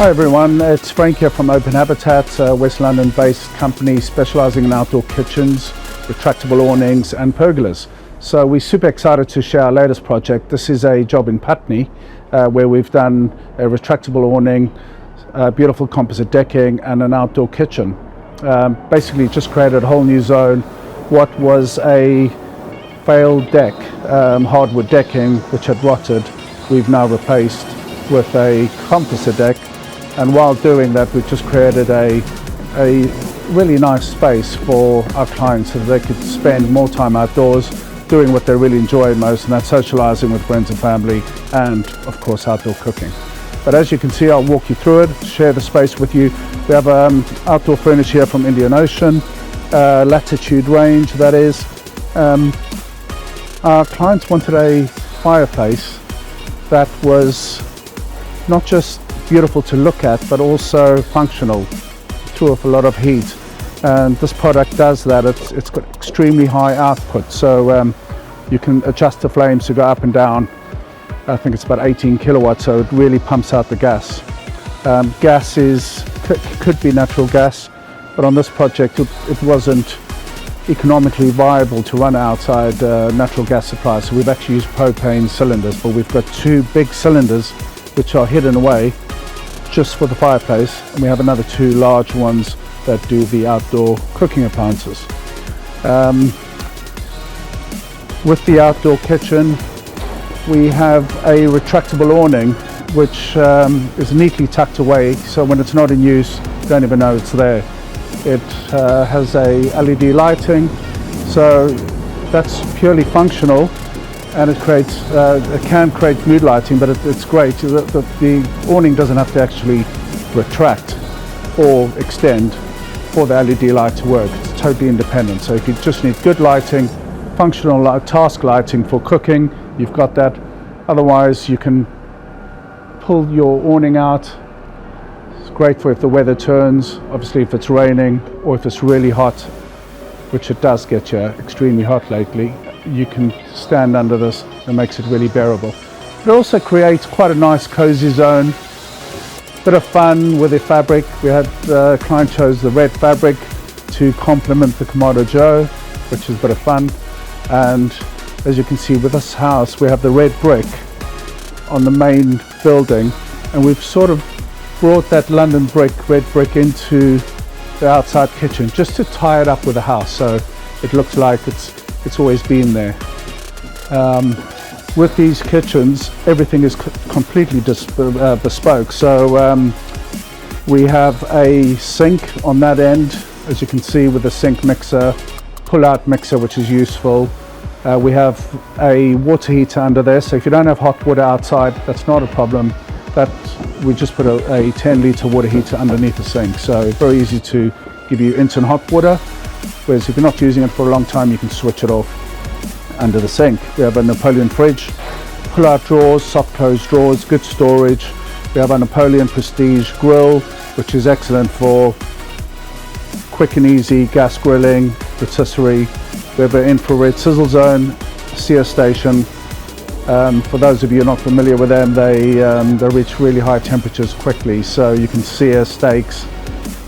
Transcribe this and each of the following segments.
Hi everyone, it's Frank here from Open Habitat, a West London based company specialising in outdoor kitchens, retractable awnings and pergolas. So we're super excited to share our latest project. This is a job in Putney where we've done a retractable awning, beautiful composite decking and an outdoor kitchen. Basically just created a whole new zone. What was a failed deck, hardwood decking which had rotted, we've now replaced with a composite deck. And while doing that, we've just created a really nice space for our clients so that they could spend more time outdoors doing what they really enjoy most, and that's socializing with friends and family and of course outdoor cooking. But as you can see, I'll walk you through it, share the space with you. We have outdoor furniture here from Indian Ocean, latitude range that is. Our clients wanted a fireplace that was not just beautiful to look at, but also functional, threw off a lot of heat. And this product does that. It's got extremely high output, so you can adjust the flames to go up and down. I think it's about 18 kilowatts, so it really pumps out the gas. Gas could be natural gas, but on this project it wasn't economically viable to run outside natural gas supplies, so we've actually used propane cylinders, but we've got two big cylinders which are hidden away just for the fireplace, and we have another two large ones that do the outdoor cooking appliances. With the outdoor kitchen, we have a retractable awning which is neatly tucked away, so when it's not in use, you don't even know it's there. It has a LED lighting, so that's purely functional, and it can create mood lighting, but it's great. The awning doesn't have to actually retract or extend for the LED light to work. It's totally independent. So if you just need good lighting, functional task lighting for cooking, you've got that. Otherwise, you can pull your awning out. It's great for if the weather turns, obviously if it's raining or if it's really hot, which it does get you extremely hot lately. You can stand under this, and makes it really bearable. It also creates quite a nice cozy zone, bit of fun with the fabric. We had the client chose the red fabric to complement the Kamado Joe, which is a bit of fun. And as you can see with this house, we have the red brick on the main building, and we've sort of brought that London red brick into the outside kitchen just to tie it up with the house, so it looks like it's always been there. With these kitchens, everything is completely bespoke. So we have a sink on that end, as you can see, with a sink mixer, pull-out mixer, which is useful. We have a water heater under there, so if you don't have hot water outside, that's not a problem. We just put a 10-litre water heater underneath the sink, so very easy to give you instant hot water. Whereas if you're not using it for a long time, you can switch it off under the sink. We have a Napoleon fridge, pull-out drawers, soft close drawers, good storage. We have a Napoleon Prestige grill, which is excellent for quick and easy gas grilling, rotisserie. We have an infrared sizzle zone, sear station. For those of you not familiar with them, they reach really high temperatures quickly, so you can sear steaks.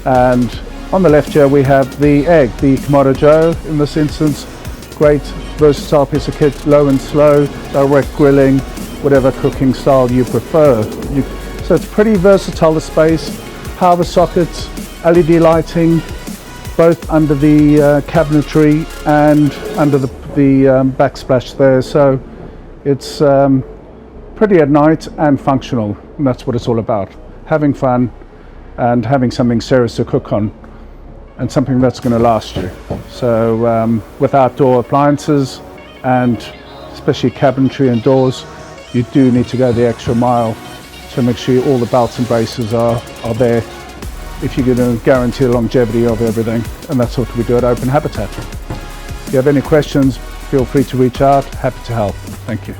And on the left here we have the egg, the Kamado Joe in this instance. Great versatile piece of kit, low and slow, direct grilling, whatever cooking style you prefer. So it's pretty versatile, the space. Power sockets, LED lighting, both under the cabinetry and under the backsplash there. So it's pretty at night and functional, and that's what it's all about. Having fun and having something serious to cook on, and something that's going to last you. So with outdoor appliances and especially cabinetry and doors, you do need to go the extra mile to make sure all the belts and braces are there if you're going to guarantee the longevity of everything, and that's what we do at Open Habitat. If you have any questions, feel free to reach out. Happy to help. Thank you.